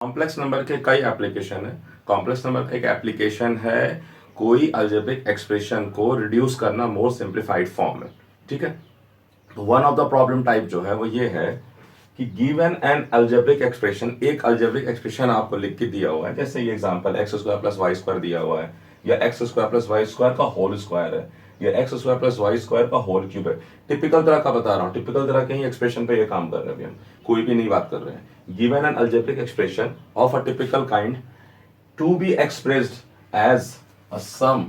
Complex number के कई application है। कॉम्प्लेक्स नंबर का एक एप्लीकेशन है कोई अलजेब्रिक एक्सप्रेशन को रिड्यूस करना मोर सिंप्लीफाइड फॉर्म में। ठीक है, तो one of the problem type जो है वो ये है कि गिवन एन अलजेब्रिक एक्सप्रेशन, एक अलजेब्रिक एक्सप्रेशन आपको लिख के दिया हुआ है, जैसे ये example x square plus y square दिया हुआ है, या x square plus y square का होल स्क्वायर है, या x square plus y square का होल क्यूब है। टिपिकल तरह का बता रहा हूँ, टिपिकल तरह के ही एक्सप्रेशन पे ये काम कर रहे हैं अभी हम, कोई भी नई बात कर रहे हैं। Given an algebraic expression of a typical kind to be expressed as a sum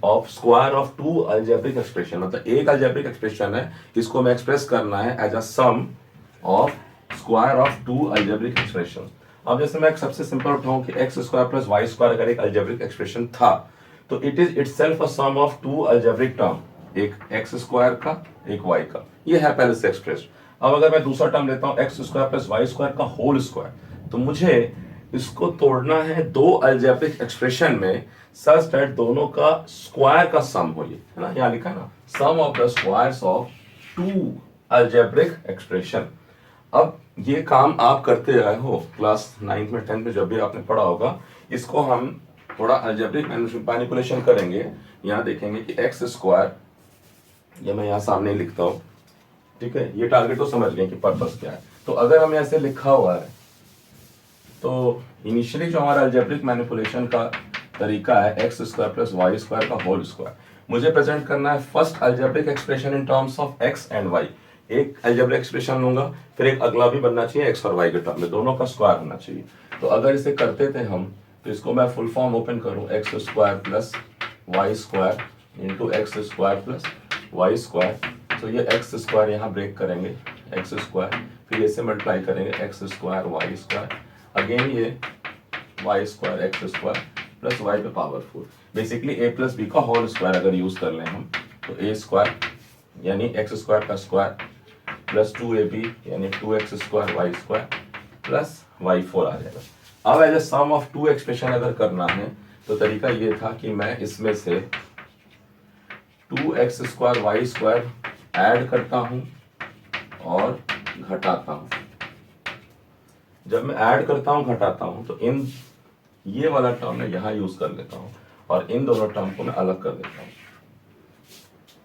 of square of two algebraic expression, मतलब एक अलजेब्रिक एक्सप्रेशन है, इसको मैं एक्सप्रेस करना है as a sum of square of two algebraic expression. अब जैसे मैं एक सबसे सिंपल उठाऊं कि x square plus y square अगर एक अलजेब्रिक एक्सप्रेशन था, तो it is itself a sum of two algebraic term, एक एक्स स्क्वायर का एक वाई का, ये है पहले से एक्सप्रेस्ड। अब अगर मैं दूसरा टर्म लेता हूं x square plus y square का होल स्क्वायर, तो मुझे इसको तोड़ना है दो अलजेब्रिक एक्सप्रेशन में सच दैट दोनों का स्क्वायर का सम हो, ये है ना, यहां लिखा है ना, sum of the squares of two algebraic expression. अब ये काम आप करते रहे हो क्लास 9th में 10th में, जब भी आपने पढ़ा होगा, इसको हम थोड़ा अलजेब्रिक मैनिपुलेशन करेंगे। यहाँ देखेंगे कि एक्स स्क्वायर, ये मैं यहाँ सामने लिखता हूँ, ठीक है, ये टारगेट तो समझ गए कि पर्पस क्या है। तो अगर हम ऐसे लिखा हुआ है, तो इनिशियली जो हमारा अलजेब्रिक मैनिपुलेशन का तरीका है x square plus y square का होल स्क्वायर, मुझे प्रेजेंट करना है first algebraic expression in terms of x and y. एक अलजेब्रिक एक्सप्रेशन लूंगा, फिर एक अगला भी बनना चाहिए एक्स और वाई के टर्म में, दोनों का स्क्वायर होना चाहिए। तो अगर इसे करते थे हम, तो इसको मैं फुल फॉर्म ओपन करूं, x square plus y square into x square plus y square, तो ये एक्स स्क्वायर यहाँ ब्रेक करेंगे, एक्स स्क्वायर, फिर इसे मल्टीप्लाई करेंगे x square y square, again ये y square x square plus y पे power 4, basically a plus b का होल स्क्वायर अगर यूज कर लें हम, तो ए स्क्वायर यानी एक्स स्क्वायर का स्क्वायर प्लस 2ab यानी 2x square y square plus y 4 आ जाएगा। अब as a sum of two expression अगर करना है, तो तरीका ये था कि मैं इसमें से 2x square y square add करता हूं और घटाता हूं। जब मैं ऐड करता हूं घटाता हूं, तो इन ये वाला टर्म मैं यहां यूज कर लेता हूं और इन दोनों टर्म को मैं अलग कर देता हूं।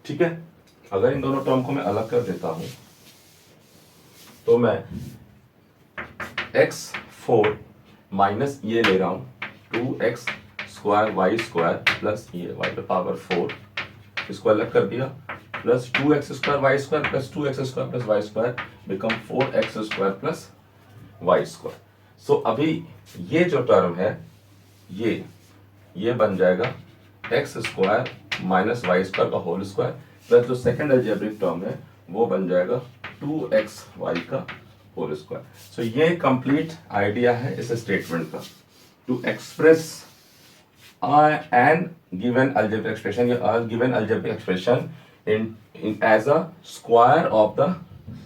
ठीक है, अगर इन दोनों टर्म को मैं अलग कर देता हूं, तो मैं x4 माइनस ये ले रहा हूं 2x square y square plus ये वाई पे पावर 4, इसको अलग कर दिया, plus 2x square y square plus 2x square plus y square become 4x square plus y square. So अभी ये जो टर्म है ये बन जाएगा x square minus y square का होल स्क्वायर, प्लस जो सेकेंड अलजेब्रिक टर्म है वो बन जाएगा 2xy का होल स्क्वायर। सो ये कंप्लीट आइडिया है इस स्टेटमेंट का, to express an given algebraic expression या given algebraic expression in as a square of the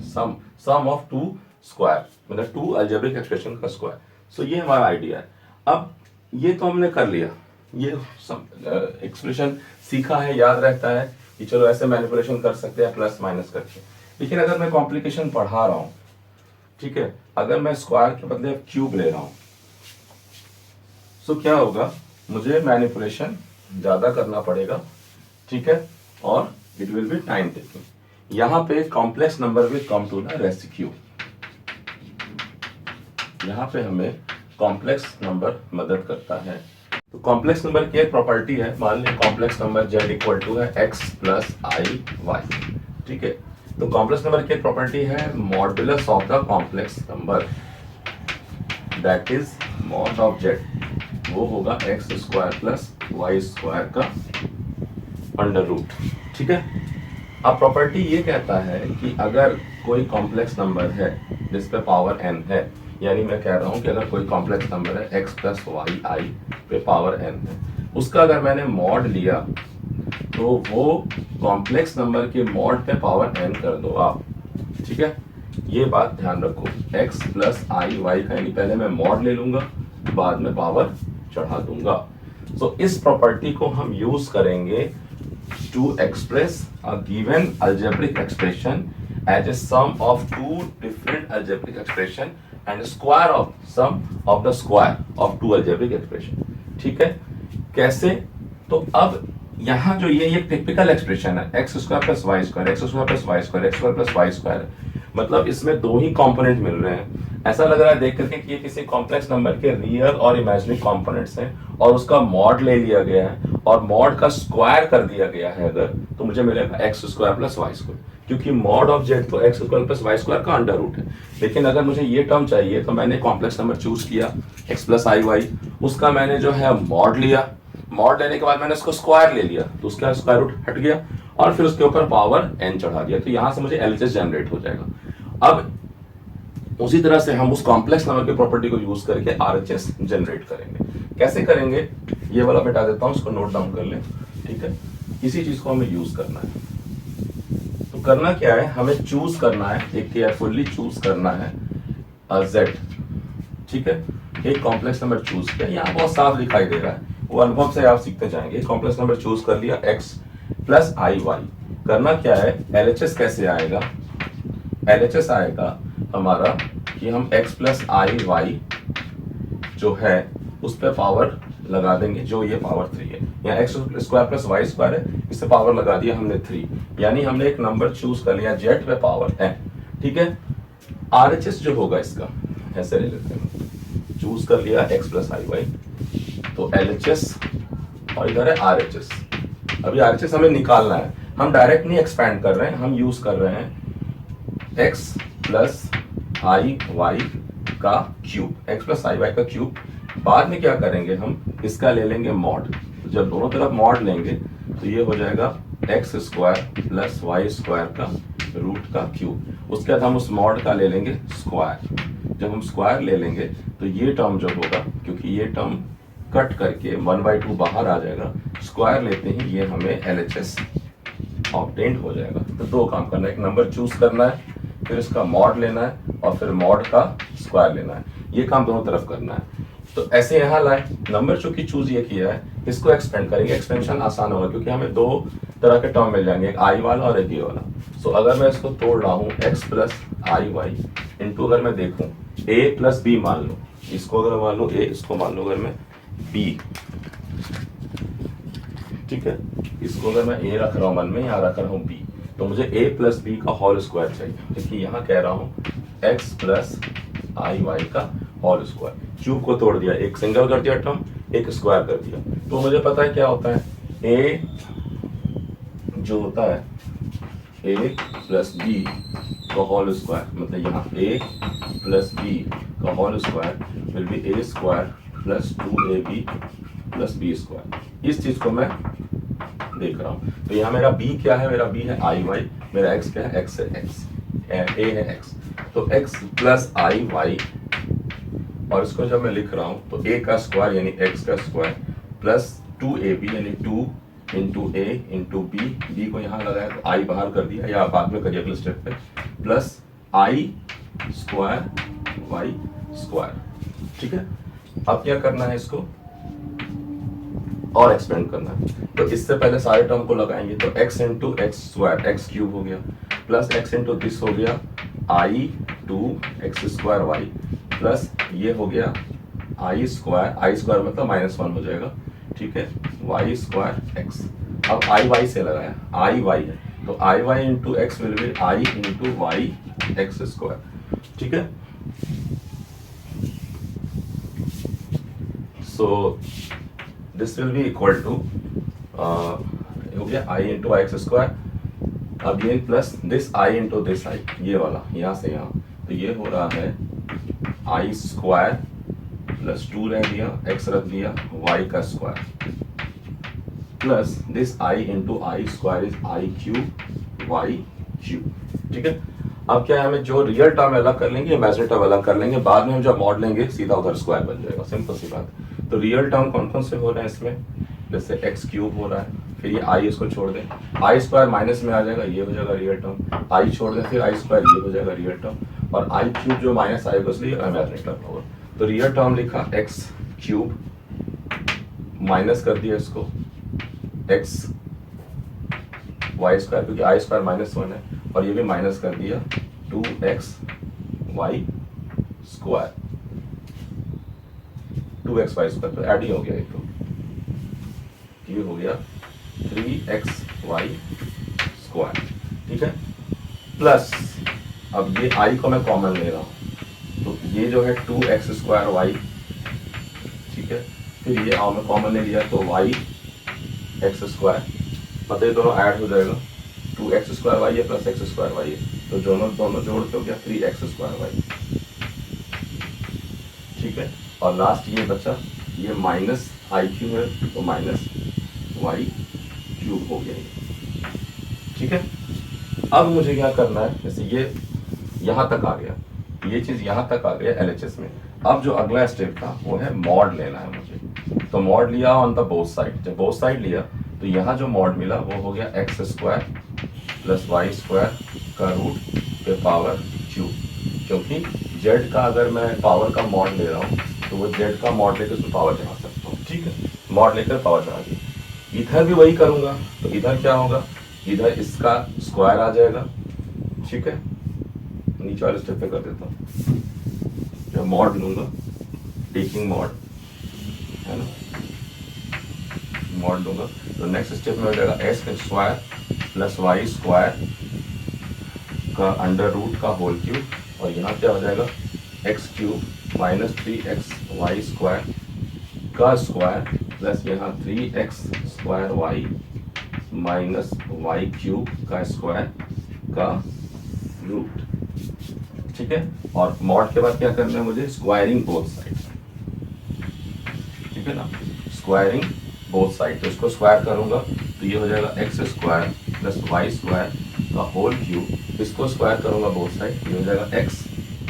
sum of two square, मतलब टू अलजेब्रिक एक्सप्रेशन का स्क्वायर। सो ये हमारा आइडिया है। अब ये तो हमने कर लिया, ये एक्सप्रेशन सीखा है, याद रहता है कि चलो ऐसे मैनिपुलेशन कर सकते हैं प्लस माइनस करके। लेकिन अगर मैं कॉम्प्लिकेशन पढ़ा रहा हूं, ठीक है, अगर मैं स्क्वायर के बदले क्यूब ले रहा हूं, तो क्या होगा, मुझे मैनिपुलेशन ज्यादा करना पड़ेगा, ठीक है, और it will be time taking. यहां पे complex number will come to the rescue, यहां पे हमें कॉम्प्लेक्स नंबर मदद करता है। तो कॉम्प्लेक्स नंबर की एक प्रॉपर्टी है, मान लीजिए complex number z equal to है x प्लस आई वाई, ठीक है, तो कॉम्प्लेक्स नंबर की एक प्रॉपर्टी है modulus of the complex number, that is mod of z, वो होगा x square plus y square का अंडर रूट। ठीक है, अब प्रॉपर्टी ये कहता है कि अगर कोई कॉम्प्लेक्स नंबर है जिस पे पावर n है, यानी मैं कह रहा हूं कि अगर कोई कॉम्प्लेक्स नंबर है x प्लस वाई आई पे पावर n है, उसका अगर मैंने मॉड लिया, तो वो कॉम्प्लेक्स नंबर के मॉड पे पावर n कर दो आप। ठीक है, ये बात ध्यान रखो, x प्लस आई वाई का, यानी पहले मैं मॉड ले लूंगा, बाद में पावर चढ़ा दूंगा। तो इस प्रॉपर्टी को हम यूज करेंगे to express a given algebraic expression as a sum of two different algebraic expression and square of sum of the square of two algebraic expression. ठीक है, कैसे? तो अब यहाँ जो ये टिपिकल एक्सप्रेशन है x square plus y square, x square plus y square, x square plus y square है, मतलब इसमें दो ही कंपोनेंट मिल रहे हैं। ऐसा लग रहा है देख करके कि ये किसी कॉम्प्लेक्स नंबर के रियल और इमेजिनरी कंपोनेंट्स हैं और उसका मॉड ले लिया गया है और मॉड का स्क्वायर कर दिया गया है अगर, तो मुझे मिलेगा x square plus y square, क्योंकि मॉड ऑफ जेड तो x square plus y square का अंडर रूट है। लेकिन अगर मुझे ये टर्म चाहिए तो मैंने कॉम्प्लेक्स नंबर चूज किया एक्स प्लस आई वाई, उसका मैंने जो है मॉड लिया, मॉड लेने के बाद मैंने उसको स्क्वायर ले लिया तो उसका स्क्वायर रूट हट गया और फिर उसके ऊपर पावर n चढ़ा दिया, तो यहां से मुझे एलएचएस जनरेट हो जाएगा। अब उसी तरह से हम उस कॉम्प्लेक्स नंबर की प्रॉपर्टी को यूज करके आरएचएस जनरेट करेंगे। कैसे करेंगे ये वाला मिटा देता हूं, उसको नोट डाउन कर लें। ठीक है, इसी चीज को हमें यूज करना है। तो करना क्या है, हमें चूज करना है, एक केयरफुली चूज करना है जेड। ठीक है, एक कॉम्प्लेक्स नंबर चूज किया, यहाँ बहुत साफ दिखाई दे रहा है, वो अनुभव से आप सीखते जाएंगे। कॉम्प्लेक्स नंबर चूज कर लिया x प्लस आई वाई। करना क्या है, एलएचएस कैसे आएगा, एलएचएस आएगा हमारा कि हम x प्लस आई वाई जो है उस पर पावर लगा देंगे, जो ये पावर 3 है, यहाँ x square plus y square है, इस पे पावर लगा दिया हमने 3, यानी हमने एक नंबर चूज कर लिया जेड पे पावर n। ठीक है, आरएचएस जो होगा इसका ऐसे ले लेते हैं, चूज कर लिया x प्लस आई वाई, तो LHS और इधर है RHS। अभी RHS हमें निकालना है, हम डायरेक्ट नहीं एक्सपैंड कर रहे हैं, हम यूज कर रहे हैं x प्लस आई वाई का cube, x plus i y का क्यूब। बाद में क्या करेंगे, हम इसका ले लेंगे मॉड, जब दोनों तरफ मॉड लेंगे तो ये हो जाएगा x square plus y square का रूट का क्यूब। उसके बाद हम उस मॉड का ले लेंगे स्क्वायर, जब हम स्क्वायर ले लेंगे तो ये टर्म जो होगा, क्योंकि ये टर्म कट करके 1/2 बाहर आ जाएगा, स्क्वायर लेते ही ये हमें LHS ऑब्टेन्ड हो जाएगा। तो दो काम करना है, एक नंबर चूज करना है, फिर इसका मॉड लेना है और फिर मॉड का स्क्वायर लेना है, ये काम दोनों तरफ करना है। तो ऐसे यहाँ लाए, नंबर चूंकि चूज ये किया है, इसको एक्सपेंड करेंगे, एक्सपेंशन आसान होगा क्योंकि हमें दो तरह के टर्म मिल जाएंगे, एक आई वाला और एक ये वाला। सो अगर मैं इसको तोड़ रहा हूँ x plus i y into, अगर मैं देखूँ a प्लस बी मान लो, इसको अगर मान लो a, इसको मान लो अगर मैं b, ठीक है, इसको अगर मैं a रख रहा हूँ मन में, यहाँ रख रहा हूँ b, तो मुझे a प्लस बी का होल स्क्वायर चाहिए, क्योंकि यहाँ कह रहा हूँ x प्लस आई वाई का होल स्क्वायर। क्यूब को तोड़ दिया, एक सिंगल कर दिया टर्म, एक स्क्वायर कर दिया, तो मुझे पता है क्या होता है, a जो होता है a प्लस बी का होल स्क्वायर, मतलब यहाँ a प्लस बी का whole square will be a square plus 2ab plus b square. इस चीज को मैं देख रहा हूँ, तो यहाँ मेरा b क्या है, मेरा b है आई वाई, मेरा x क्या है, x है x, a है x, तो x प्लस आई वाई, और इसको जब मैं लिख रहा हूँ तो a का स्क्वायर यानी x का स्क्वायर प्लस 2ab यानी 2 इंटू ए इंटू बी, बी को यहाँ लगाया तो आई बाहर कर दिया, या बाद में करिए अगले स्टेप पे, plus i square y square. ठीक है, अब क्या करना है, इसको और एक्सपेंड करना है, तो इससे पहले सारे टर्म को लगाएंगे, तो x into x square x cube हो गया, प्लस x इंटू दिस हो गया आई 2x स्क्वायर वाई, प्लस ये हो गया आई स्क्वायर मतलब -1 हो जाएगा। ठीक है, वाई स्क्वायर एक्स, अब आई वाई से लगाया, आई वाई है तो i y into x will be i into y x square. ठीक है, so this will be equal to हो गया i into y x square, अब ये plus this i into this i, ये वाला यहाँ से यहाँ, तो ये हो रहा है आई स्क्वायर प्लस 2 रह दिया, x रख दिया y का square, plus this i into i square is i cube y cube. ठीक है, अब क्या है, हमें जो रियल टर्म अलग कर लेंगे, इमेजिनरी टर्म अलग कर लेंगे, बाद में हम जब मॉड लेंगे सीधा उधर स्क्वायर बन जाएगा, सिंपल सी बात। तो रियल टर्म कौन कौन से हो रहे हैं इसमें, जैसे एक्स क्यूब हो रहा है, फिर ये आई इसको छोड़ दें, आई स्क्वायर माइनस में आ जाएगा, ये हो जाएगा रियल टर्म, आई छोड़ दें फिर आई स्क्वायर, ये हो जाएगा रियल टर्म, और आई क्यूब जो माइनस आएगा इसलिए इमेजिनरी टर्म होगा। तो रियल टर्म लिखा एक्स क्यूब, माइनस कर दिया इसको एक्स वाई स्क्वायर, क्योंकि आई स्क्वायर -1 है, और ये भी माइनस कर दिया 2x y square, 2xy square, तो ऐड ही हो गया ये, तो ये हो गया 3xy स्क्वायर, ठीक है। प्लस अब ये i को मैं कॉमन ले रहा हूँ, तो ये जो है 2x स्क्वायर वाई, ठीक है। फिर ये मैं कॉमन ले लिया तो y x स्क्वायर, मतलब ये दोनों ऐड हो जाएगा, 2x स्क्वायर वाई है प्लस x स्क्वायर वाई है, तो दोनों जोड़ के हो गया 3x स्क्वायर वाई, ठीक है। और लास्ट ये बचा, ये माइनस आई क्यूब है तो माइनस वाई क्यूब हो गया ये, ठीक है। अब मुझे क्या करना है, जैसे ये यहाँ तक आ गया, ये चीज़ यहाँ तक आ गया LHS में। अब जो अगला स्टेप था वो है मॉड लेना है मुझे, तो मॉड लिया ऑन द बोथ साइड। जब बोथ साइड लिया तो यहाँ जो मॉड मिला वो हो गया x square plus y square का रूट पे पावर क्यूब, क्योंकि z का अगर मैं पावर का मॉड ले रहा हूँ तो वो z का मॉड लेकर उसमें पावर चढ़ा सकता हूँ, ठीक है। मॉड लेकर पावर चढ़ा दी। इधर भी वही करूँगा, तो इधर क्या होगा, इधर इसका स्क्वायर आ जाएगा, ठीक है। नीचे वाले स्टेप पे कर देता हूँ, जब मॉड लूंगा, टेकिंग मॉड है ना, मॉड लूंगा तो नेक्स्ट स्टेप में हो जाएगा x square plus y square का अंडर रूट का होल क्यूब, और यहाँ क्या हो जाएगा x cube minus 3xy square का स्क्वायर प्लस यहाँ 3x square y minus y cube का स्क्वायर का रूट, ठीक है। और मॉड के बाद क्या करना है मुझे, स्क्वायरिंग बोथ साइड, ठीक है ना, स्क्वायरिंग बोथ साइड। तो इसको स्क्वायर करूंगा तो ये हो जाएगा x square plus y square का होल क्यूब, इसको स्क्वायर करूंगा बोथ साइड, ये हो जाएगा x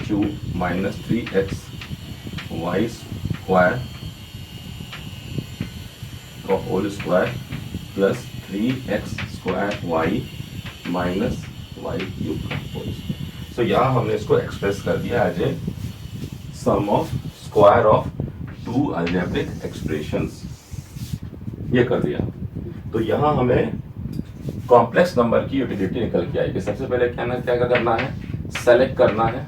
cube minus 3xy square का whole square plus 3x square y minus y cube का होल स्क्वायर। तो यहाँ हमने इसको एक्सप्रेस कर दिया as a sum of square of two algebraic expressions, ये कर दिया। तो यहाँ हमें कॉम्प्लेक्स नंबर की यूटिलिटी निकल के आएगी। सबसे पहले क्या करना है, सेलेक्ट करना है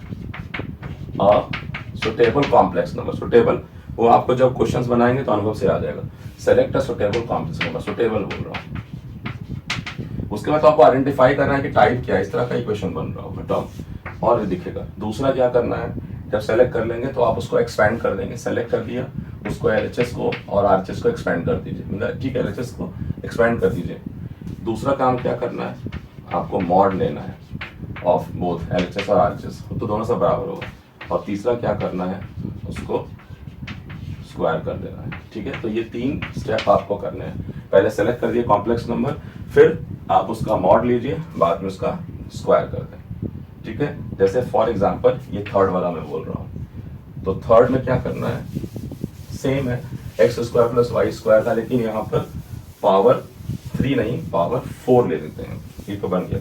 सुटेबल कॉम्प्लेक्स नंबर। सुटेबल वो आपको जब क्वेश्चंस बनाएंगे तो अनुभव से आ जाएगा। Select a suitable complex number, suitable बोल रहा हूँ। उसके बाद तो आपको आइडेंटिफाई करना है कि टाइप क्या है, इस तरह का इक्वेशन बन रहा होगा टर्म और दिखेगा। दूसरा क्या करना है, जब सेलेक्ट कर लेंगे तो आप उसको एक्सपेंड कर देंगे। सेलेक्ट कर दिया, उसको LHS को और RHS को एक्सपेंड कर दीजिए, मतलब ठीक है LHS को एक्सपेंड कर दीजिए। दूसरा काम क्या करना है, आपको मॉड लेना है ऑफ बोथ LHS और RHS, तो दोनों सब बराबर होगा। और तीसरा क्या करना है, उसको स्क्वायर कर देना है, ठीक है। तो ये 3 स्टेप आपको करने हैं। पहले सेलेक्ट कर दिए कॉम्प्लेक्स नंबर, फिर आप उसका मॉड लीजिए, बाद में उसका स्क्वायर कर दें, ठीक है। जैसे फॉर एग्जांपल ये थर्ड वाला मैं बोल रहा हूँ, तो थर्ड में क्या करना है, सेम है x square plus y square था, लेकिन यहाँ पर पावर 3 नहीं पावर 4 ले लेते हैं। ये तो बन गया,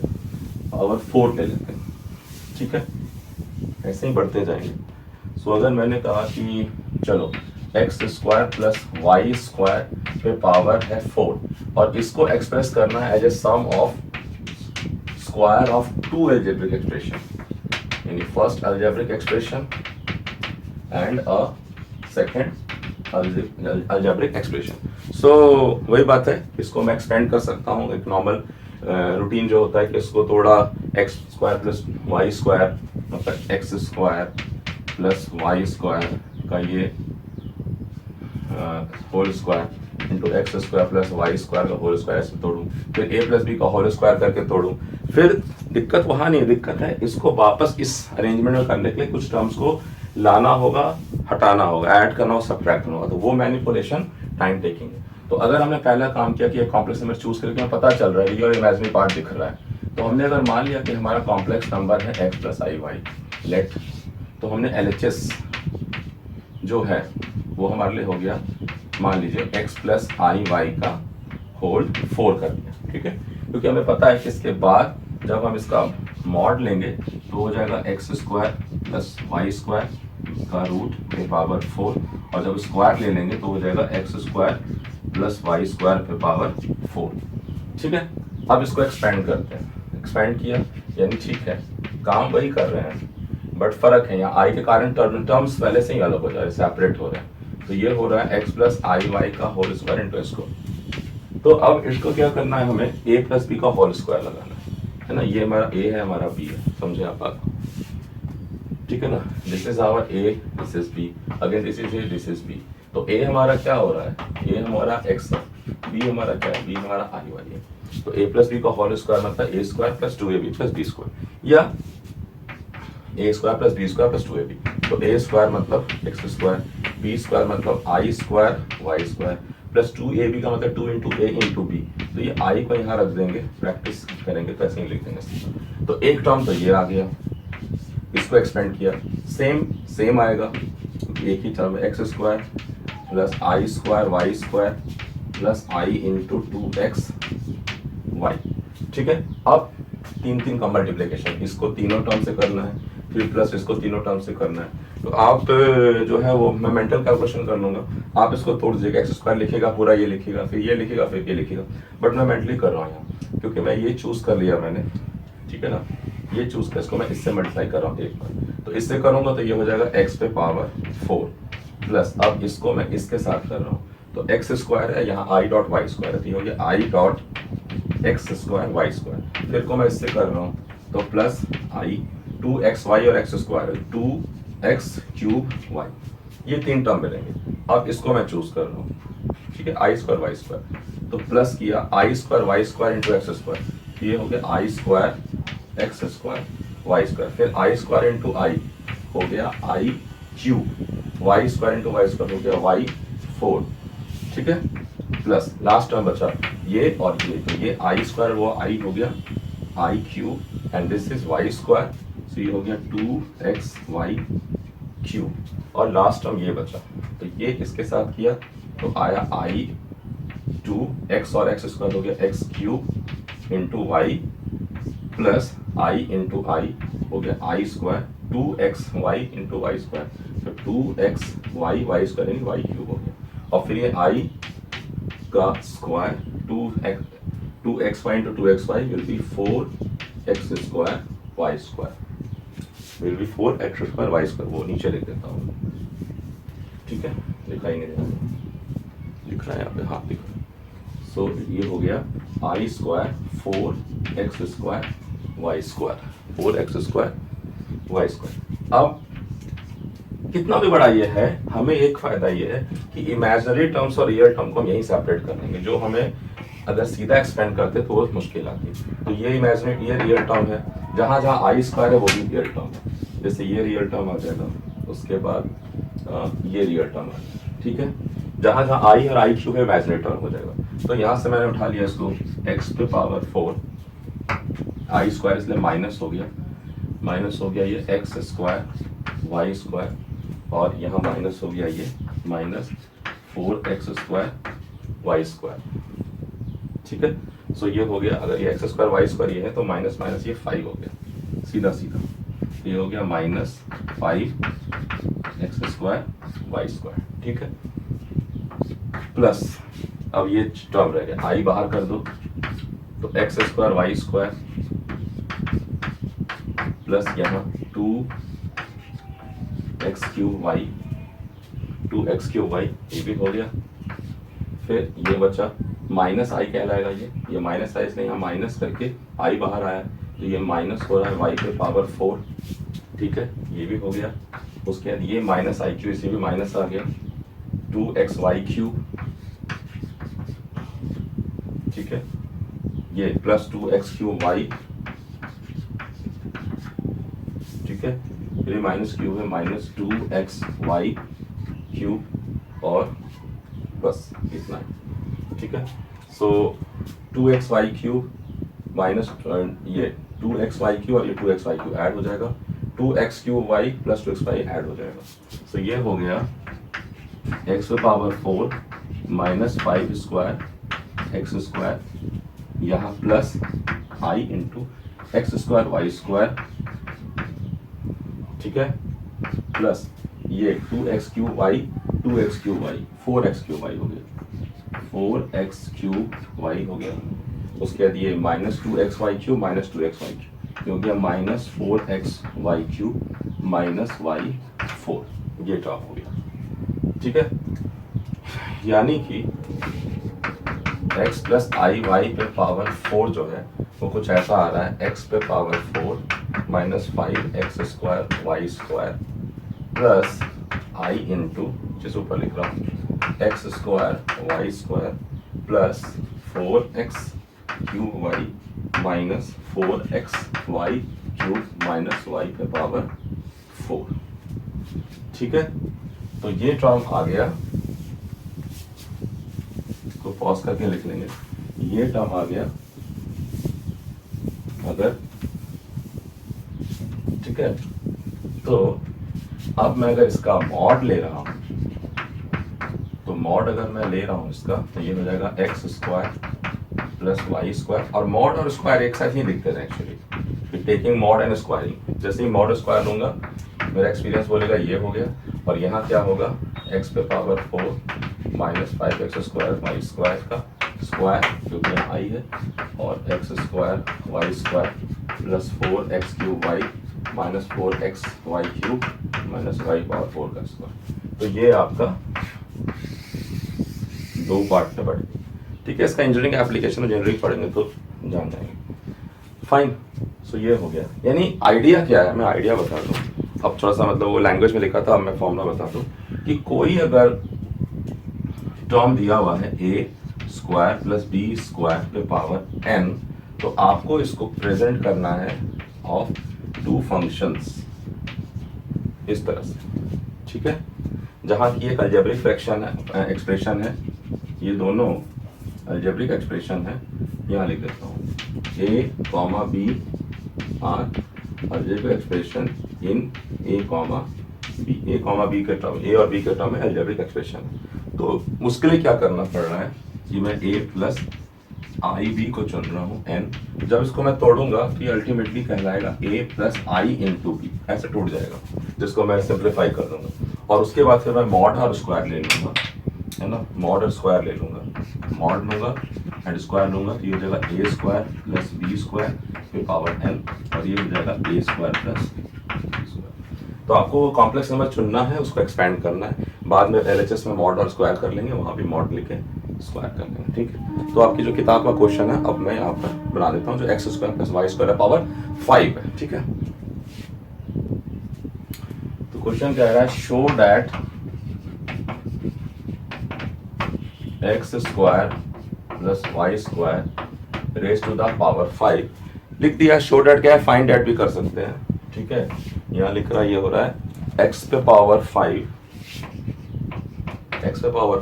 पावर 4 ले लेते हैं, ठीक है। ऐसे ही बढ़ते जाएंगे। सो अगर मैंने कहा कि चलो x square plus y square पे पावर है 4 और इसको एक्सप्रेस करना है as a sum of square of 2 algebraic expression, यानी first algebraic expression and a second algebraic expression. So वही बात है, इसको मैं एक्सपेंड कर सकता हूँ। एक नॉर्मल रूटीन जो होता है कि इसको थोड़ा x square plus y square, मतलब x square plus y square का ये whole square into x square plus y square का होल स्क्वायर ऐसे तोड़ूं, फिर ए प्लस बी का होल स्क्वायर करके तोड़ूं। फिर दिक्कत वहाँ नहीं, दिक्कत है इसको वापस इस अरेंजमेंट में करने के लिए कुछ टर्म्स को लाना होगा, हटाना होगा, ऐड करना होगा, सब्ट्रैक्ट करना होगा, तो वो मैनिपुलेशन टाइम टेकिंग है। तो अगर हमने पहला काम किया कि कॉम्प्लेक्स नंबर चूज करके हमें पता चल रहा है रियल और इमेजिनरी पार्ट दिख रहा है, तो हमने अगर मान लिया कि हमारा कॉम्प्लेक्स नंबर है x plus i Y late, तो हमने LHS जो है वो हमारे लिए हो गया, मान लीजिए एक्स प्लस आई वाई का होल 4 कर दिया, ठीक है। क्योंकि हमें पता है कि इसके बाद जब हम इसका मॉड लेंगे तो हो जाएगा x square plus y square का रूट पे पावर 4, और जब स्क्वायर ले लेंगे तो हो जाएगा x square plus y square पे पावर 4, ठीक है। अब इसको एक्सपेंड करते हैं, एक्सपेंड किया यानी ठीक है काम वही कर रहे हैं, बट फर्क है यहाँ आई के कारण टर्म्स पहले से ही अलग हो जा रहे हैं, सेपरेट हो रहे हैं। तो ये हो रहा है एक्स प्लस आई वाई का whole square into s square. तो अब इसको क्या करना है, हमें ए प्लस बी का होल स्क्वायर लगाना है ना। ये हमारा ए है, हमारा बी है, समझे आप बात, ठीक है ना। This is our a, this is b, again this is a, this is b. तो ए हमारा क्या हो रहा है, ये हमारा एक्स है, बी हमारा क्या है, बी हमारा आई वाई है। तो ए प्लस बी का होल स्क्वायर मतलब a square plus 2ab plus b square, या a square plus b square plus 2ab। तो ए स्क्वायर मतलब एक्स स्क्वायर, बी स्क्वायर मतलब i square y square, plus 2ab का मतलब 2 into ए into B. तो ये आई को यहाँ रख देंगे, प्रैक्टिस करेंगे तो ऐसे ही लिख देंगे। तो एक टर्म तो ये आ गया, इसको एक्सपेंड किया, सेम आएगा, एक ही टर्म है, x square plus i square y square plus i into 2x Y, ठीक है। अब तीन का मल्टीप्लीकेशन, इसको तीनों टर्म से करना है, फिर प्लस इसको तीनों टर्म से करना है। तो आप जो है वो मैं मेंटल कैलकुलेशन कर लूंगा, आप इसको तोड़ दीजिएगा, एक्स स्क्वायर लिखेगा, पूरा ये लिखेगा, फिर ये लिखेगा, फिर ये लिखेगा, बट मैं मेंटली कर रहा हूँ यहाँ, क्योंकि मैं ये चूज कर लिया मैंने, ठीक है ना। ये चूज कर, इसको मैं इससे मल्टीप्लाई कर रहा हूँ एक बार, तो इससे करूंगा तो ये हो जाएगा x पे पावर 4 प्लस, अब इसको मैं इसके साथ कर रहा हूँ, तो एक्स स्क्वायर है, यहाँ आई डॉट वाई स्क्वायर है, तो ये हो गया i dot x square y square. फिर को मैं इससे कर रहा हूँ तो प्लस आई 2xy और x square 2x cube Y, ये तीन टर्म मिलेंगे। अब इसको मैं चूज कर रहा हूँ, ठीक है, आई स्क्वायर वाई स्क्वायर, तो प्लस किया i square y square into x square, ये हो गया i square x square y square, फिर आई स्क्वायर इंटू आई हो गया i cube, y square into y square हो गया वाई 4, ठीक है, प्लस लास्ट टर्म बचा ये और ये, तो ये आई स्क्वायर वो आई हो गया i cube and this is y square, so ये हो गया 2xy क्यूब, और लास्ट टर्म ये बचा, तो ये इसके साथ किया तो आया आई 2x और एक्स स्क्वायर हो गया x cube into y plus i into i हो गया i square 2xy into y square, तो 2xy वाई स्क्वायर यानी वाई क्यूब हो गया, और फिर ये आई का square 2xy into 2xy will be 4x square y square, will be 4x square y square, वो नीचे लिख देता हूँ, ठीक है, लिखाई नहीं देना, लिख रहा है यहाँ पे, हाँ लिख रहा है। सो ये हो गया i square 4x square y square, 4x square y square. अब कितना भी बड़ा ये है, हमें एक फायदा ये है कि इमेजिनरी टर्म्स और रियल टर्म को हम यहीं सेपरेट कर लेंगे, जो हमें अगर सीधा एक्सपेंड करते तो वो मुश्किल आती। तो ये इमेजिनरी, ये रियल टर्म है, जहाँ जहाँ आई स्क्वायर है वो भी रियल टर्म है, जैसे ये रियल टर्म आ जाएगा, उसके बाद ये रियल टर्म आ जाएगा, ठीक है। जहाँ जहाँ आई और आई क्यूब है इमेजिनरी टर्म हो जाएगा, तो यहाँ से मैंने उठा लिया इसको एक्स पे पावर 4 आई स्क्वायर, इसलिए माइनस हो गया ये एक्स स्क्वायर वाई स्क्वायर, और यहाँ माइनस हो गया ये minus 4x square y square, ठीक है। सो ये हो गया, अगर ये एक्स स्क्वायर वाई स्क्वायर ये है तो माइनस माइनस ये 5 हो गया, सीधा ये हो गया minus 5x square y square, ठीक है, प्लस अब ये टर्म रह गया, आई बाहर कर दो तो x square y square plus यहाँ 2x cube y, 2x cube Y, ये भी हो गया। फिर ये बचा माइनस आई कहलाएगा, ये माइनस आई, इसलिए यहाँ माइनस करके आई बाहर आया, तो ये माइनस हो रहा है वाई पे पावर 4, ठीक है, ये भी हो गया। उसके बाद ये माइनस आई क्यू, इसे भी माइनस आ गया 2xy क्यूब, ठीक है, ये प्लस 2x क्यूब वाई, ठीक है, फिर माइनस क्यूब है माइनस 2xy क्यूब और बस इतना है, ठीक है। सो 2xy क्यूब माइनस ये 2xy क्यूब और ये 2xy क्यूब ऐड हो जाएगा, 2x cube Y plus 2xy add हो जाएगा। सो ये हो गया x पे power 4 minus 5 square x square, यहाँ plus i into x square y square, ठीक है, प्लस ये 2x cube y 2x cube y 4x cube y हो गया, 4x क्यूब वाई हो गया। उसके बाद ये minus 2xy cube minus 2xy cube हो गया minus 4xy cube minus Y 4, ये टर्म हो गया। ठीक है, यानी कि x प्लस आई वाई पे पावर 4 जो है वो कुछ ऐसा आ रहा है, x पे power 4 minus 5x square y square plus i into, जिस ऊपर लिख रहा हूँ, x square y square plus 4x cube y minus 4x y cube minus y पे पावर 4। ठीक है, तो ये टर्म आ गया, इसको पॉज करके लिख लेंगे, ये टर्म आ गया अगर, ठीक है। तो अब मैं अगर इसका मॉड ले रहा हूं, तो मॉड अगर मैं ले रहा हूं इसका, तो ये हो जाएगा x square plus y square, और मॉड और स्क्वायर एक साथ ही लिखते हैं actually, taking mod and squaring. जैसे ही मॉड स्क्वायर लूंगा मेरा एक्सपीरियंस बोलेगा ये हो गया, और यहाँ क्या होगा, एक्स पे power 4 minus 5x square y square का स्क्वायर क्योंकि यहाँ आई है, और x square y square plus 4x cube y minus 4x y cube minus y power 4 का स्क्वायर। तो ये आपका दो पार्ट में बढ़े। ठीक है, इसका इंजीनियरिंग एप्लीकेशन इंजीनियरिंग पढ़ेंगे तो जान जाएंगे। फाइन, सो ये हो गया। यानी आइडिया क्या है, मैं आइडिया बता दूं, अब थोड़ा सा मतलब वो लैंग्वेज में लिखा था, अब मैं फॉर्मूला बता दूं कि कोई अगर टर्म दिया हुआ है ए स्क्वायर प्लस बी स्क्वायर पे पावर एन, तो आपको इसको प्रेजेंट करना है ऑफ टू फंक्शंस इस तरह से। ठीक है, जहां की एक अलजेब्रिक फ्रैक्शन है, एक्सप्रेशन है, ये दोनों अलजेब्रिक एक्सप्रेशन है, यहाँ लिख देता हूँ a comma b are algebraic expression in a comma b के टर्म, ए और बी के टर्म में अलजेब्रिक एक्सप्रेशन। तो उसके लिए क्या करना पड़ रहा है कि मैं ए प्लस आई बी को चुन रहा हूँ एन, जब इसको मैं तोड़ूंगा तो ये अल्टीमेटली कहलाएगा ए प्लस आई इंटू बी, ऐसे टूट जाएगा, जिसको मैं सिंप्लीफाई कर दूंगा। और उसके बाद फिर मैं मॉड और स्क्वायर ले लूंगा, है ना, मॉड और स्क्वायर ले लूंगा, मॉड लूंगा एंड स्क्वायर लूंगा, तो ये हो जाएगा ए स्क्वायर प्लस बी स्क्वायर पे पावर एन, और ये हो जाएगा ए स्क्वायर प्लस बी स्क्वायर। तो आपको कॉम्प्लेक्स नंबर चुनना है, उसको एक्सपेंड करना है, बाद में एलएचएस में मॉड और स्क्वायर कर लेंगे, वहाँ भी मॉड लिखे स्क्वायर कर लेंगे। ठीक है, तो आपकी जो किताब का क्वेश्चन है अब मैं यहाँ पर बना देता हूँ, जो x square plus y square power 5 है। ठीक है, तो क्वेश्चन कह रहा है show that x square plus y square raise to the power 5। लिख दिया, शो डैट क्या है, फाइंड डैट भी कर सकते हैं। ठीक है, यहाँ लिख रहा, ये हो रहा है एक्स पे power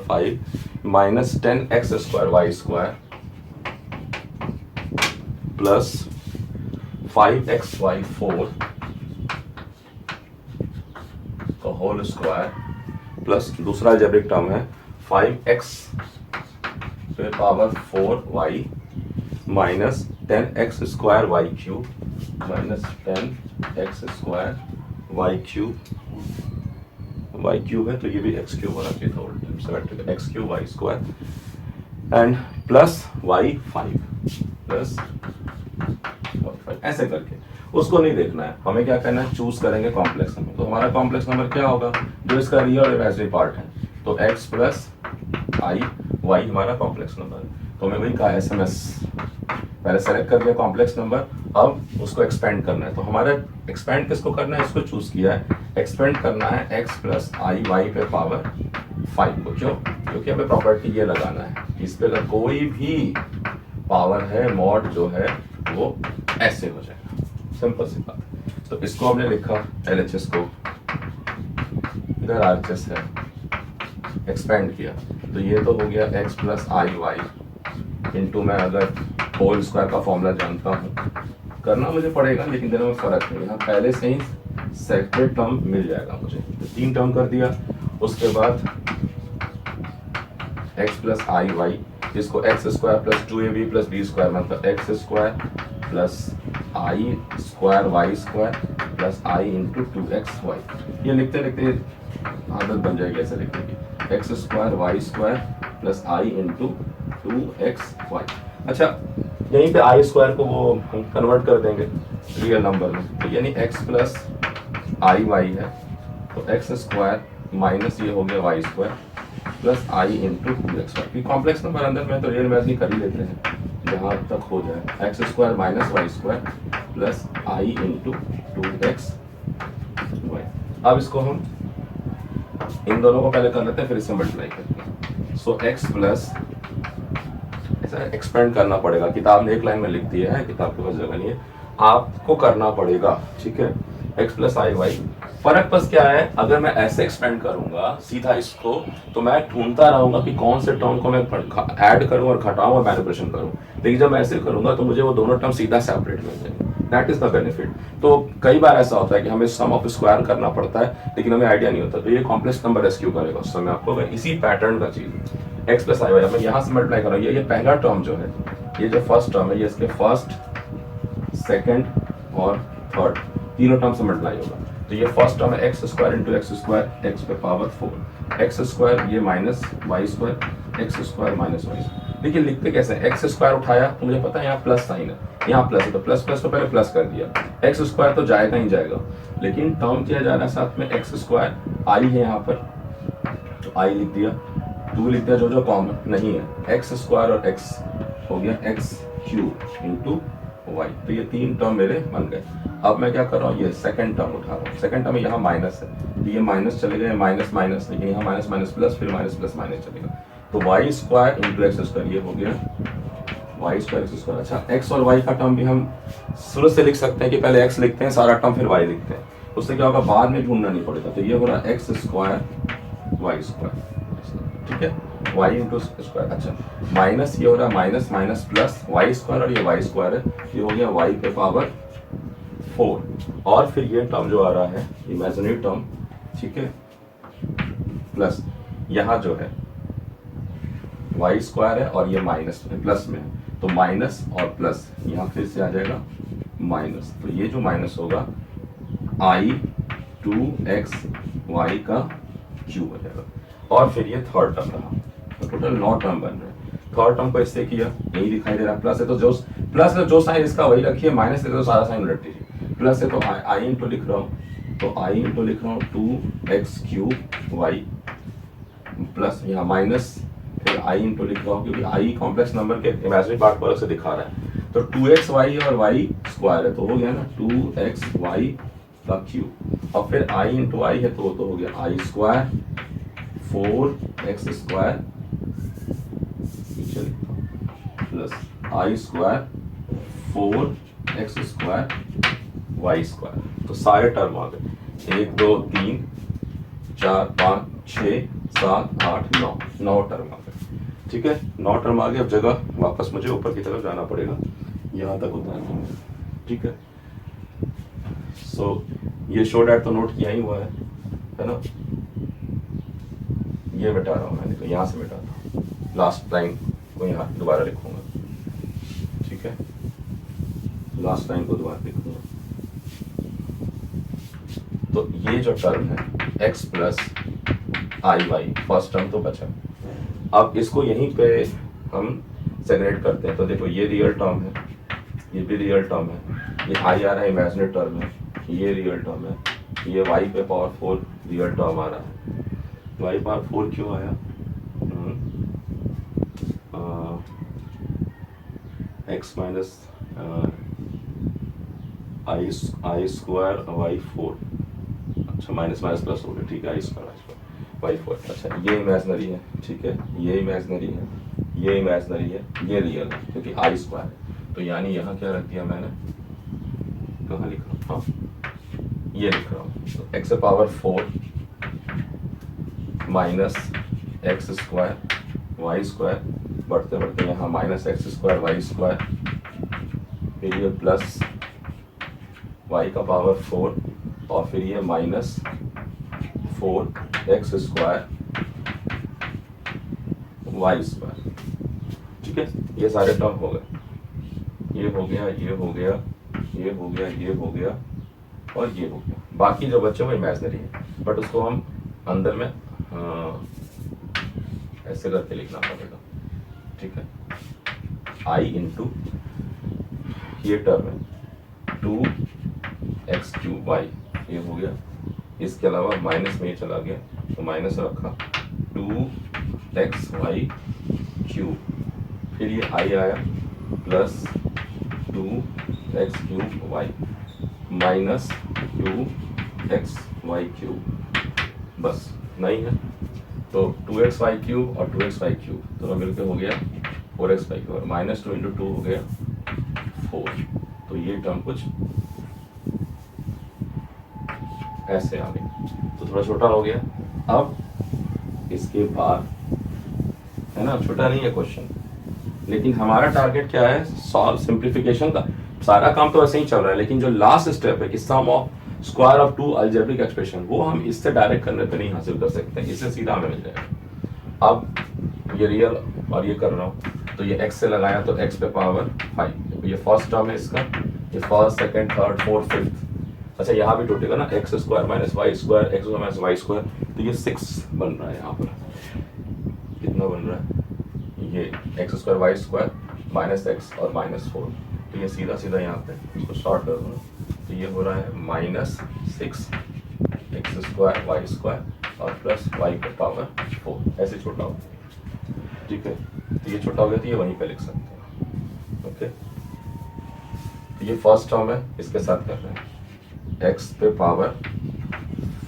5 minus 10x square y square plus 5x y 4 का होल स्क्वायर प्लस दूसरा अलजेब्रिक टर्म है 5x पे power 4 y minus 10x square y cube minus 10x square y cube है, तो ये भी x क्यूब होना चाहिए था उल्टा, x cube y square and plus y 5 plus, ऐसे करके उसको नहीं देखना है, हमें क्या करना है, चूज करेंगे कॉम्प्लेक्स नंबर। तो हमारा कॉम्प्लेक्स नंबर क्या होगा, जो इसका रियल और इमेजिनरी पार्ट है, तो x प्लस आई वाई हमारा कॉम्प्लेक्स नंबर है। तो मैं वही कहा SMS, पहले सेलेक्ट कर लिया कॉम्प्लेक्स नंबर, अब उसको एक्सपेंड करना है। तो हमारा एक्सपेंड किसको करना है, इसको चूज किया है, एक्सपेंड करना है x प्लस आई वाई पे पावर 5 को। क्यों, क्योंकि हमें प्रॉपर्टी ये लगाना है, इस पे अगर कोई भी पावर है, मॉड जो है वो ऐसे हो जाएगा, सिंपल सी बात। तो इसको हमने लिखा LHS को, इधर RHS है, एक्सपेंड किया, तो ये तो हो गया x plus i y into, मैं अगर होल स्क्वायर का फॉर्मूला जानता हूँ, करना मुझे पड़ेगा लेकिन दोनों में फर्क है, यहाँ पहले से ही सेपरेट टर्म मिल जाएगा मुझे, तो 3 टर्म कर दिया। उसके बाद x प्लस आई वाई, इसको x square plus 2ab plus b square, मतलब x square plus i square y square plus i into 2x y. ये लिखते लिखते आदत बन जाएगी ऐसे लिखने की, x square y square plus i into 2x y. अच्छा, यहीं पे आई स्क्वायर को वो हम कन्वर्ट कर देंगे रियल नंबर में, तो यानी x प्लस आई वाई है तो एक्स स्क्वायर माइनस ये हो गया y square plus i into two x y. Complex number अंदर में तो रियल इमेजिनरी कर ही लेते हैं जहाँ तक हो जाए। X square minus y square plus i into two x y. अब इसको हम इन दोनों को पहले कर लेते हैं फिर इससे मल्टीप्लाई करते हैं। सो एक्स प्लस ऐसा एक्सपेंड करना पड़ेगा, किताब ने एक लाइन में लिख दिया है, किताब के पास जगह नहीं है, आपको करना पड़ेगा, ठीक है। एक्स प्लस आई वाई, फर्क बस क्या है, अगर मैं ऐसे एक्सपेंड करूंगा सीधा इसको तो मैं ढूंढता रहूंगा कि कौन से टर्म को मैं ऐड करूं और घटाऊं और मैनिपुलेशन करूं, लेकिन जब मैं ऐसे करूंगा तो मुझे वो दोनों टर्म सीधा सेपरेट मिल जाएंगे। That is the benefit. तो कई बार ऐसा होता है कि हमें सम ऑफ स्क्वायर करना पड़ता है लेकिन हमें आइडिया नहीं होता, तो ये कॉम्प्लेक्स नंबर रेस्क्यू करेगा उस समय आपको। इसी पैटर्न का चीज एक्स प्लस आई वाई, मैं यहाँ से मल्टीप्लाई करूँ, ये पहला टर्म जो है, ये जो फर्स्ट टर्म है, ये इसके फर्स्ट सेकेंड और थर्ड तीनों टर्म से मल्टीप्लाई होगा। तो ये फर्स्ट टर्म है x square into x square x पे पावर 4, एक्स स्क्वायर ये minus y square x square minus y. देखिए लिखते कैसे, एक्स स्क्वायर उठाया तो मुझे पता है यहाँ प्लस साइन है, यहाँ प्लस है तो प्लस प्लस तो पहले प्लस कर दिया, एक्स स्क्वायर तो जाएगा ही जाएगा, लेकिन टर्म किया जा रहा है साथ में एक्स स्क्वायर, आई है यहाँ पर तो आई लिख दिया, 2 लिख दिया, जो कॉमन नहीं है, एक्स स्क्वायर और एक्स हो गया एक्स क्यूब इंटू वाई। तो ये तीन टर्म मेरे बन गए। अब मैं क्या कर रहा हूँ, ये सेकंड टर्म उठा रहा हूँ, सेकंड टर्म यहाँ माइनस है तो ये माइनस चले गए, माइनस माइनस, लेकिन यहाँ माइनस माइनस प्लस, फिर माइनस प्लस माइनस चलेगा, तो y square into x square ये हो गया वाई स्क्वायर एक्स स्क्वायर। अच्छा, एक्स और वाई का टर्म भी हम शुरू से लिख सकते हैं कि पहले एक्स लिखते हैं सारा टर्म फिर वाई लिखते हैं, उससे क्या होगा बाद में ढूंढना नहीं पड़ेगा। तो ये हो रहा है एक्स स्क्वायर वाई स्क्वायर, ठीक है, वाई इंटू स्क्वायर। अच्छा, माइनस ये हो रहा है minus minus plus y square और ये वाई स्क्वायर है, ये हो गया वाई पे पावर 4, और फिर ये टर्म जो आ रहा है इमेजिनरी टर्म, ठीक है, प्लस यहाँ जो है वाई स्क्वायर है और ये माइनस प्लस में है, तो माइनस और प्लस यहाँ फिर से आ जाएगा माइनस, तो ये जो माइनस होगा आई 2x वाई का क्यूब हो जाएगा, और फिर ये थर्ड टर्म रहा, तो टोटल 9 टर्म बन रहे हैं। थर्ड टर्म को इससे किया, यही दिखाई दे रहा है, प्लस है तो जो प्लस है जो साइन इसका वही रखिए, माइनस है तो सारा साइन उलट दीजिए, प्लस है तो आई इंटू लिख रहा हूँ, तो आई इंटू लिख रहा हूँ 2x क्यूब वाई प्लस यहाँ माइनस, फिर आई इंटू लिख रहा हूँ क्योंकि आई कॉम्प्लेक्स नंबर के इमेजिनरी पार्ट को अलग से दिखा रहा है, तो 2x वाई और वाई स्क्वायर है तो हो गया ना 2x वाई का क्यूब, और फिर आई इंटू आई है तो हो गया i square 4x square plus i square 4x square y square. तो सारे टर्म आ गए, 1 2 3 4 5 6 7 8 9 टर्म आ गए, ठीक है, 9 टर्म आ गए। अब जगह वापस मुझे ऊपर की तरफ जाना पड़ेगा, यहाँ तक उतार दूंगा, ठीक है। सो ये शो डैट तो नोट किया ही हुआ है ना, ये मिटा रहा हूँ मैं, देखो यहाँ से मिटाता हूँ, लास्ट लाइन को यहाँ दोबारा लिखूंगा, ठीक है, लास्ट लाइन को दोबारा लिखूंगा। तो ये जो टर्म है x plus i Y, first term तो बचा, अब इसको यहीं पे हम सेग्रेट करते हैं, तो देखो ये रियल टर्म है, ये भी रियल टर्म है, ये आई आ रहा है इमेजिनरी टर्म है, ये रियल टर्म है, ये y पे पावर 4 रियल टर्म आ रहा है, y पावर 4 क्यों आया, x माइनस आई स्क्वायर वाई 4, अच्छा माइनस माइनस प्लस हो गया, ठीक है, आई स्क्वायर वाई 4। अच्छा ये इमेजिनरी है, ठीक है, ये इमेजिनरी है, ये इमेजिनरी है, ये रियल है क्योंकि आई स्क्वायर है, तो यानी यहाँ क्या रख दिया मैंने, कहाँ लिख रहा हूँ, हाँ ये लिख रहा हूँ, तो x power 4 minus x square y square, बढ़ते बढ़ते यहाँ minus x square y square, फिर ये प्लस वाई का पावर 4, और फिर ये minus 4x square y square, ठीक है, ये सारे टर्म हो गए, ये हो गया, ये हो गया, ये हो गया, ये हो गया, और ये हो गया, बाकी जो बच्चे वो इमेजिनरी है, बट उसको हम अंदर में ऐसे करके लिखना पड़ेगा, ठीक है, आई इंटू ये टर्म है 2x क्यूब वाई, ये हो गया इसके अलावा माइनस में ये चला गया तो माइनस रखा 2xy क्यूब, फिर ये आई आया plus 2x³ minus 2xy cube, बस नहीं है तो 2xy³ और 2xy³ दोनों मिलकर हो गया 4xy³ माइनस 2 × 2 हो गया 4। तो ये टर्म कुछ ऐसे आ गई, तो थोड़ा छोटा हो गया। अब इसके बाद है ना, छोटा नहीं है क्वेश्चन, लेकिन हमारा टारगेट क्या है, सॉल्व सिंप्लीफिकेशन का। सारा काम तो ऐसे ही चल रहा है, लेकिन जो लास्ट स्टेप है कि sum of square of 2 algebraic expression, वो हम इससे डायरेक्ट करने पे नहीं हासिल कर सकते, इससे सीधा हमें मिल जाएगा। अब ये रियल और ये कर रहा हूँ तो ये x से लगाया तो x पे पावर 5, ये फर्स्ट टर्म है इसका, ये first second third fourth fifth. अच्छा यहाँ भी टूटेगा ना, x² minus y square x² minus y square, तो ये 6 बन रहा है। यहाँ पर कितना बन रहा है, ये x² y square minus x और माइनस 4, तो ये सीधा सीधा यहाँ पे इसको शॉर्ट कर दूँ तो ये हो रहा है -6 x² वाई स्क्वायर और प्लस y पे पावर 4, ऐसे छोटा हो, ठीक है। तो ये छोटा हो गया तो ये वहीं पे लिख सकते हैं, ओके। तो ये फर्स्ट टर्म है, इसके साथ कर रहे हैं x पे पावर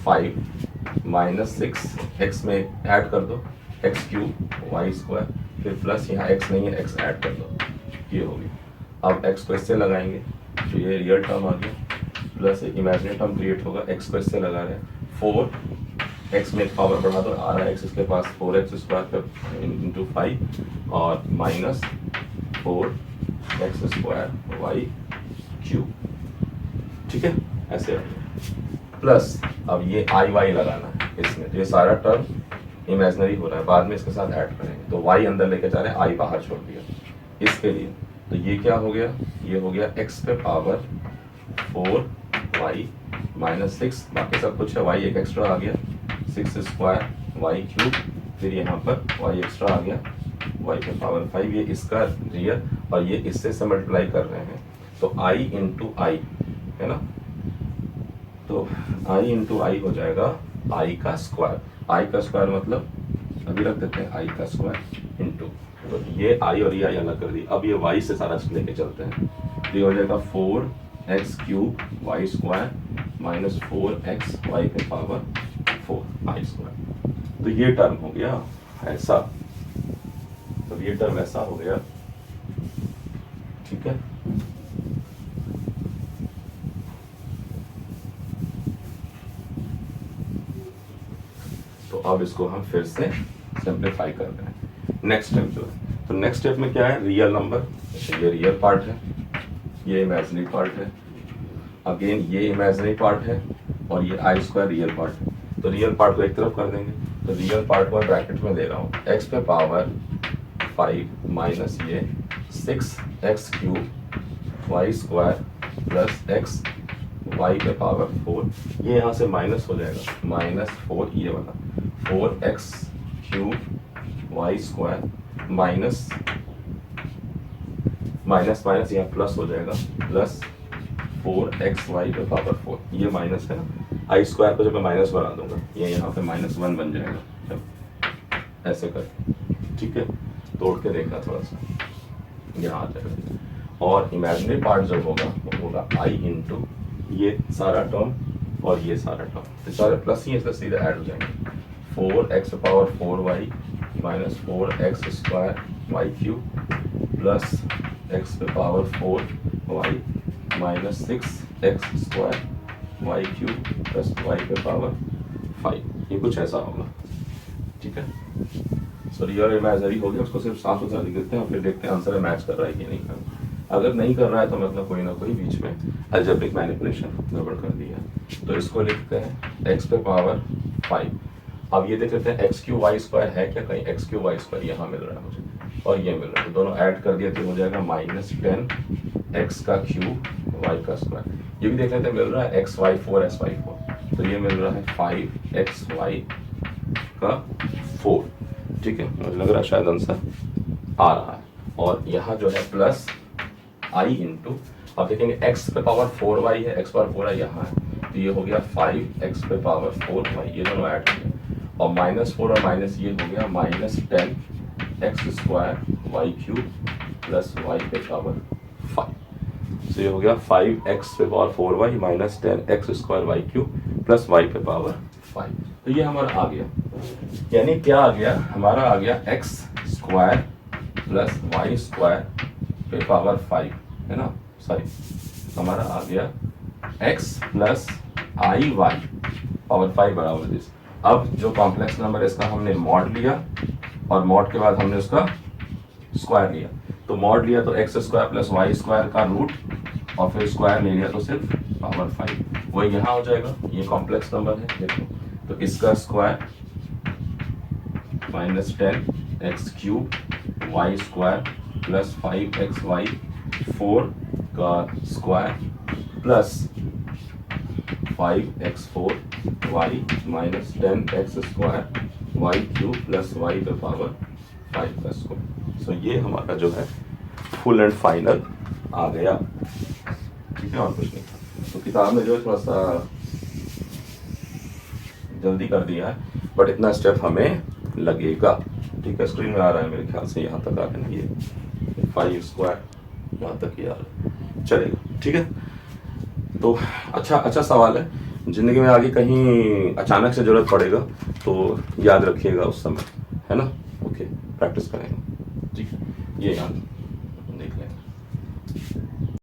5 माइनस 6, x में ऐड कर दो x³ वाई स्क्वायर, फिर प्लस यहाँ x नहीं है x ऐड कर दो, ये होगी। अब x को इससे लगाएंगे तो ये रियल टर्म आ गया, प्लस एक इमेजिनरी टर्म क्रिएट होगा, x को इससे लगा रहे हैं 4, x में एक पावर बढ़ा दो, आ रहा है x इसके पास 4x² इंटू 5 और माइनस 4x² वाई क्यूब, ठीक है, ऐसे प्लस अब ये आई वाई लगाना है इसमें, तो ये सारा टर्म इमेजिनरी हो रहा है, बाद में इसके साथ ऐड करेंगे, तो y अंदर लेके जा रहे हैं, i बाहर छोड़ दिया इसके लिए, तो ये क्या हो गया, ये हो गया x पे पावर 4y माइनस 6, बाकी सब कुछ है, y एक एक्स्ट्रा आ गया 6² वाई क्यूब, फिर यहाँ पर y एक्स्ट्रा आ गया y पे पावर 5, ये इसका रियल और ये इससे से मल्टीप्लाई कर रहे हैं, तो i इंटू आई है ना, तो i इंटू आई हो जाएगा i का स्क्वायर, i का स्क्वायर मतलब अभी रख देते हैं i का स्क्वायर इंटू, तो ये i और ये i अलग कर दी, अब ये y से सारा लेके चलते हैं, तो ये हो जाएगा 4x³ y square minus 4x y पे पावर 4 आई स्क्वायर, तो ये टर्म हो गया ऐसा, तो ये टर्म ऐसा हो गया, ठीक है। तो अब इसको हम फिर से सिंप्लीफाई कर रहे हैं, नेक्स्ट स्टेप जो है, तो नेक्स्ट स्टेप में क्या है, रियल नंबर, ये रियल पार्ट है, ये इमेजिनरी पार्ट है, अगेन ये इमेजिनरी पार्ट है और ये आई² रियल पार्ट है, तो रियल पार्ट को एक तरफ कर देंगे, तो रियल पार्ट को ब्रैकेट में ले रहा हूँ, x पे पावर 5 माइनस ये 6x³ y square plus x y पे पावर 4, ये यहाँ से माइनस हो जाएगा, -4 ये वाला 4x³ y square minus minus यहाँ प्लस हो जाएगा प्लस 4xy पे पावर 4, ये माइनस है ना, आई स्क्वायर को जब मैं माइनस बना दूंगा ये यहाँ पे -1 बन जाएगा, जब ऐसे कर, ठीक है, तोड़ के देखना थोड़ा सा, यहाँ आ जाएगा, और इमेजिनरी पार्ट जो होगा वो होगा i इंटू ये सारा टर्म और ये सारा टर्म, तो सारे प्लस ही इसलिए सीधे ऐड हो जाएंगे, 4x power 4y minus 4x² y cube plus x पे power 4y minus 6x² y cube plus y पे पावर 5, ये कुछ ऐसा होगा, ठीक है। सो रियल इमेजिनरी हो गया, उसको सिर्फ साफ सुथरा लिख देते हैं और फिर देखते हैं आंसर मैच कर रहा है कि नहीं कर रहा है, अगर नहीं कर रहा है तो मतलब कोई ना कोई बीच में अलजेब्रिक मैनिपुलेशन गड़बड़ कर दिया, तो इसको लिखते हैं x पे पावर 5, अब ये देख लेते हैं x³ वाई स्क्वायर है क्या, कहीं x³ वाई स्क्वायर यहाँ मिल रहा है मुझे और ये मिल रहा है, तो दोनों ऐड कर दिया तो हो जाएगा -10x का क्यूब y का स्क्वायर, ये भी देख लेते हैं मिल रहा है xy4 sy4, तो ये मिल रहा है 5xy का 4, ठीक है, मुझे लग रहा है शायद आंसर आ रहा है, और यहाँ जो है प्लस i इंटू, अब देखेंगे x पे पावर 4y है, x पावर 4y यहाँ है, तो ये हो गया 5x पे पावर 4y, ये दोनों ऐड हो गया, और -4 और माइनस ये हो गया -10x² y cube plus y पे पावर 5। तो ये हो गया 5x पे power 4y minus 10x² y cube plus y पे पावर 5। तो ये हमारा आ गया, यानी क्या आ गया हमारा, आ गया x² प्लस y² पे पावर 5, है ना, सॉरी हमारा आ गया x plus i Y power 5 बराबर दिस। अब जो कॉम्प्लेक्स नंबर है इसका हमने मॉड लिया, और मॉड के बाद हमने उसका स्क्वायर लिया। तो मॉड लिया तो x² प्लस y² का रूट, और फिर स्क्वायर ले लिया तो सिर्फ पावर 5, वही यहाँ हो जाएगा। ये कॉम्प्लेक्स नंबर है देखो, तो इसका square -10x³ y² plus 5xy 4 का square plus 5x4y minus 10x² y cube plus y पे पावर 5 का स्क्वायर। सो ये हमारा जो है फुल एंड फाइनल आ गया, ठीक है, और कुछ नहीं। तो किताब में जो है थोड़ा सा जल्दी कर दिया है, बट इतना स्टेप हमें लगेगा, ठीक है। स्क्रीन में आ रहा है मेरे ख्याल से, यहाँ तक आ रहा है ना, ये 5² यहाँ तक ही आ रहा है, चलेगा, ठीक है। तो अच्छा सवाल है, ज़िंदगी में आगे कहीं अचानक से ज़रूरत पड़ेगा तो याद रखिएगा उस समय, है ना। ओके, प्रैक्टिस करेंगे, ठीक है, ये याद